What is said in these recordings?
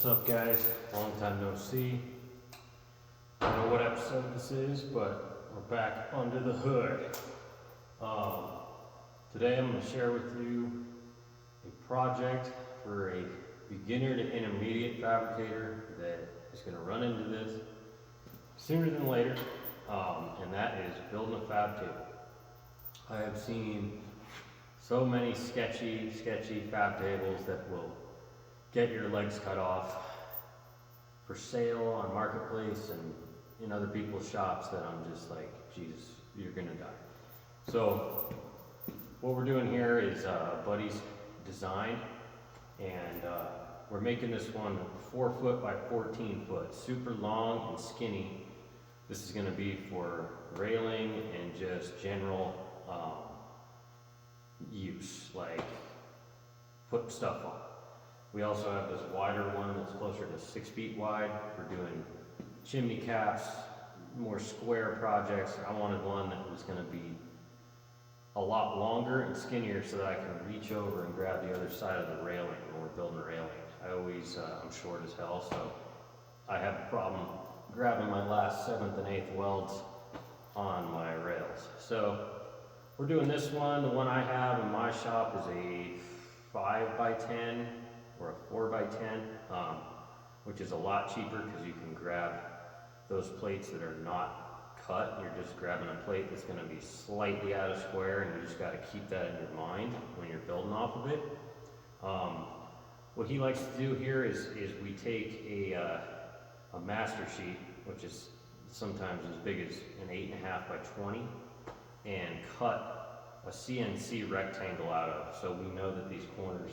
What's up, guys? Long time no see. I don't know what episode this is, but we're back under the hood. Today I'm going to share with you a project for a beginner to intermediate fabricator that is going to run into this sooner than later, and that is building a fab table. I have seen so many sketchy fab tables that will get your legs cut off for sale on Marketplace and in other people's shops that I'm just like, Jesus, you're gonna die. So what we're doing here is Buddy's design, and we're making this one 4 foot by 14 foot, super long and skinny. This is gonna be for railing and just general use, like put stuff on. We also have this wider one that's closer to 6 feet wide. We're doing chimney caps, more square projects. I wanted one that was gonna be a lot longer and skinnier so that I can reach over and grab the other side of the railing when we're building a railing. I'm short as hell, so I have a problem grabbing my last 7th and 8th welds on my rails. So we're doing this one. The one I have in my shop is a 5 by 10 or a 4 by 10, which is a lot cheaper because you can grab those plates that are not cut. You're just grabbing a plate that's going to be slightly out of square, and you just got to keep that in your mind when you're building off of it. What he likes to do here is we take a master sheet, which is sometimes as big as an 8.5 by 20, and cut a CNC rectangle out of, so we know that these corners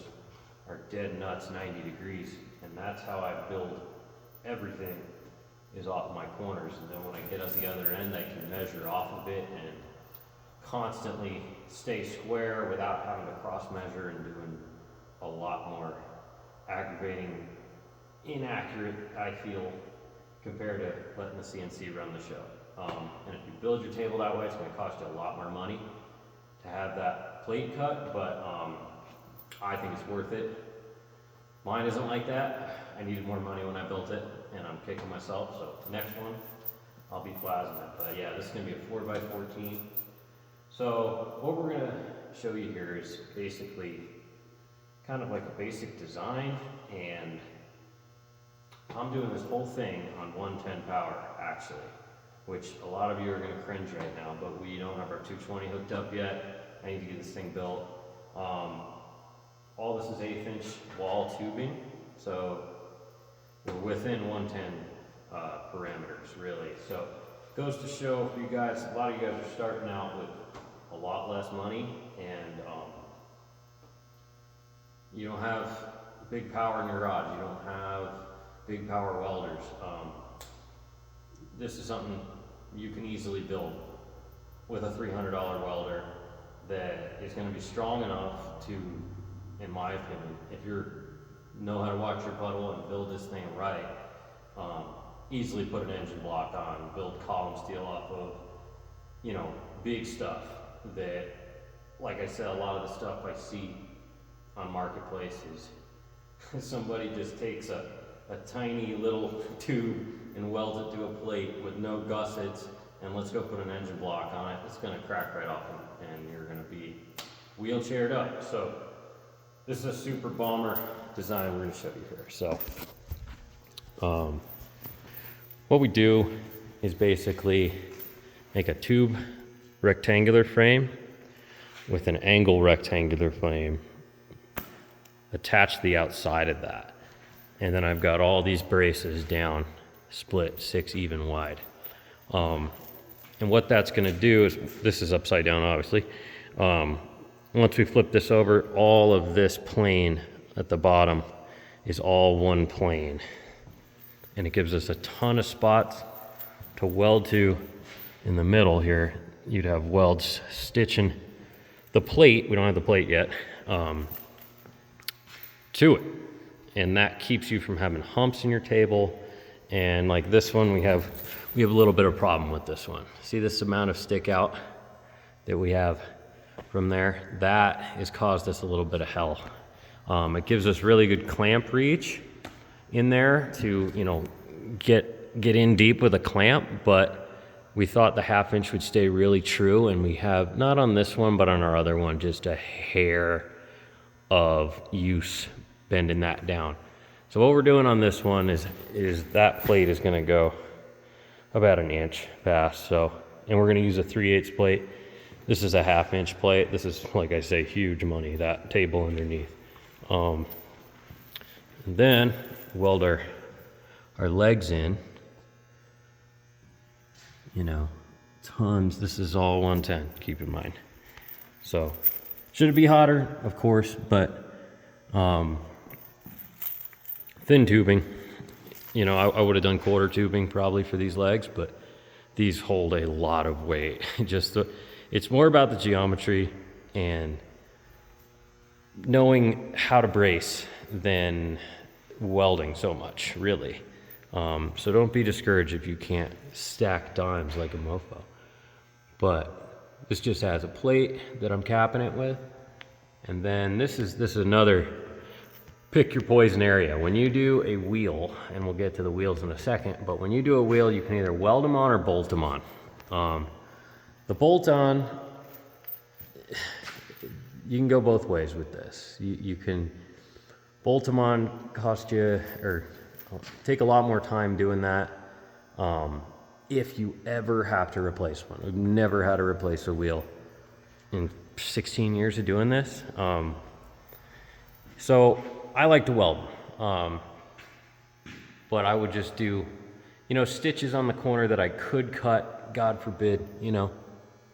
are dead nuts 90 degrees, and that's how I build everything, is off my corners. And then when I get at the other end, I can measure off of it and constantly stay square without having to cross measure and doing a lot more aggravating, inaccurate, I feel, compared to letting the CNC run the show. And if you build your table that way, it's going to cost you a lot more money to have that plate cut, but I think it's worth it. Mine isn't like that. I needed more money when I built it, and I'm kicking myself. So next one, I'll be flazzing it. But yeah, this is going to be a 4 by 14. So what we're going to show you here is basically kind of like a basic design, and I'm doing this whole thing on 110 power, actually, which a lot of you are going to cringe right now, but we don't have our 220 hooked up yet. I need to get this thing built. All this is 1/8 inch wall tubing, so we're within 110 parameters, really. So it goes to show for you guys, a lot of you guys are starting out with a lot less money, and you don't have big power in your garage, you don't have big power welders. This is something you can easily build with a $300 welder that is going to be strong enough to, in my opinion, if you know how to watch your puddle and build this thing right, easily put an engine block on, build column steel off of, you know, big stuff that, like I said, a lot of the stuff I see on Marketplace is somebody just takes a tiny little tube and welds it to a plate with no gussets, and let's go put an engine block on it. It's going to crack right off, and you're going to be wheelchaired up. So this is a super bomber design we're going to show you here. So what we do is basically make a tube rectangular frame with an angle rectangular frame, attach the outside of that, and then I've got all these braces down, split 6 even wide. And what that's going to do is, this is upside down obviously, once we flip this over, all of this plane at the bottom is all one plane, and it gives us a ton of spots to weld to. In the middle here, you'd have welds stitching the plate, we don't have the plate yet, to it, and that keeps you from having humps in your table. And like this one, we have a little bit of problem with this one. See this amount of stick out that we have from there? That has caused us a little bit of hell. It gives us really good clamp reach, in there to, you know, get in deep with a clamp, but we thought the 1/2 inch would stay really true, and we have, not on this one, but on our other one, just a hair of use bending that down. So what we're doing on this one is that plate is gonna go about 1 inch past, so, and we're gonna use a 3/8 plate. This is a 1/2 inch plate. This is, like I say, huge money, that table underneath. And then weld our legs in, you know, tons. This is all 110, keep in mind. So, should it be hotter? Of course, but thin tubing. You know, I would have done quarter tubing probably for these legs, but these hold a lot of weight. It's more about the geometry and knowing how to brace than welding so much, really. So don't be discouraged if you can't stack dimes like a mofo. But this just has a plate that I'm capping it with. And then this is another pick your poison area. When you do a wheel, and we'll get to the wheels in a second, but when you do a wheel, you can either weld them on or bolt them on. The bolt on, you can go both ways with this. You can bolt them on, cost you, or take a lot more time doing that. If you ever have to replace one. We've never had to replace a wheel in 16 years of doing this. So I like to weld them. But I would just do, you know, stitches on the corner that I could cut, God forbid, you know,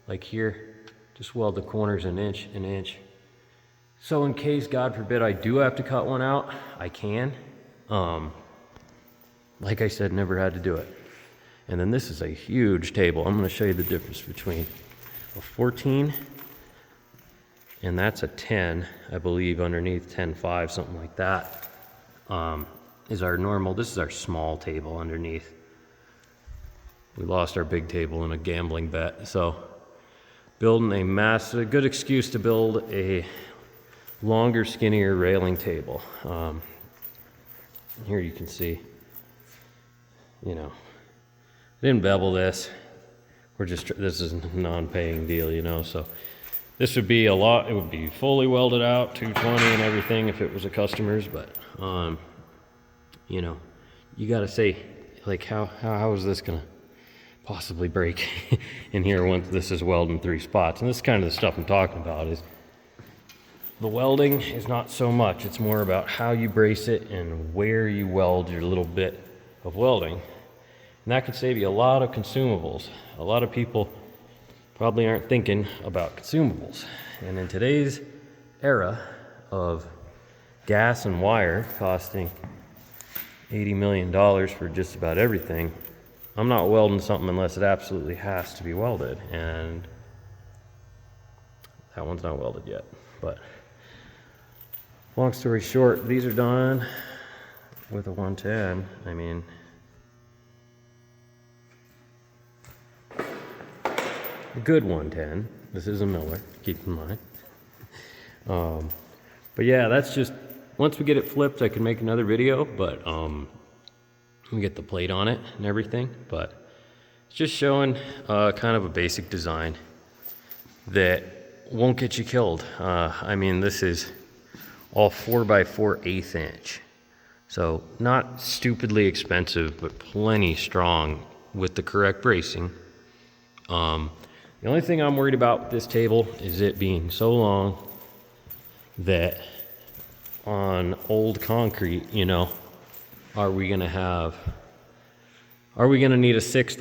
like here, just weld the corners an inch. So in case, God forbid, I do have to cut one out, I can. Like I said, never had to do it. And then this is a huge table. I'm going to show you the difference between a 14 and that's a 10, I believe, underneath 10.5, something like that. Is our normal. This is our small table underneath. We lost our big table in a gambling bet, so building a good excuse to build a longer, skinnier railing table. Here you can see, you know, didn't bevel this. This is a non-paying deal, you know, so this would be a lot. It would be fully welded out, 220 and everything if it was a customer's, but you know, you got to say, like, how is this gonna possibly break in here once this is welded in 3 spots? And this is kind of the stuff I'm talking about. Is the welding is not so much, it's more about how you brace it and where you weld your little bit of welding. And that could save you a lot of consumables. A lot of people probably aren't thinking about consumables. And in today's era of gas and wire costing $80 million for just about everything, I'm not welding something unless it absolutely has to be welded. And that one's not welded yet. But long story short, these are done with a 110. I mean, a good 110. This is a Miller, keep in mind. But yeah, that's just, once we get it flipped, I can make another video, but we get the plate on it and everything. But it's just showing kind of a basic design that won't get you killed. I mean, this is all 4x4 1/8 inch. So not stupidly expensive, but plenty strong with the correct bracing. The only thing I'm worried about with this table is it being so long that on old concrete, you know, are we gonna need a sixth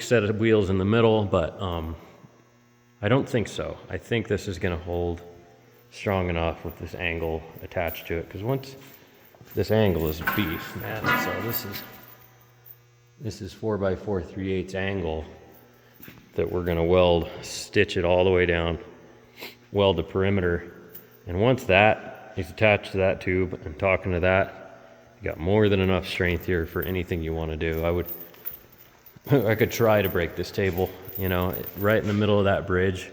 set of wheels in the middle? But I don't think so. I think this is gonna hold strong enough with this angle attached to it, because once this angle is beef, man. So this is 4x4 3/8 angle that we're gonna weld, stitch it all the way down, weld the perimeter, and once that is attached to that tube and talking to that, you got more than enough strength here for anything you want to do. I could try to break this table, you know, right in the middle of that bridge,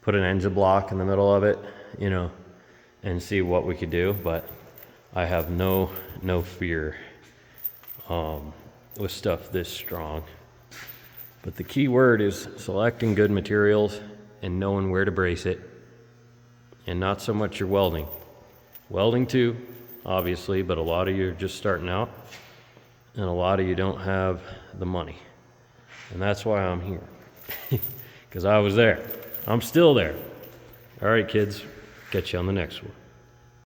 put an engine block in the middle of it, you know, and see what we could do. But I have no fear with stuff this strong. But the key word is selecting good materials and knowing where to brace it, and not so much your welding. Welding too, obviously, but a lot of you are just starting out, and a lot of you don't have the money. And that's why I'm here, because I was there. I'm still there. All right, kids, catch you on the next one.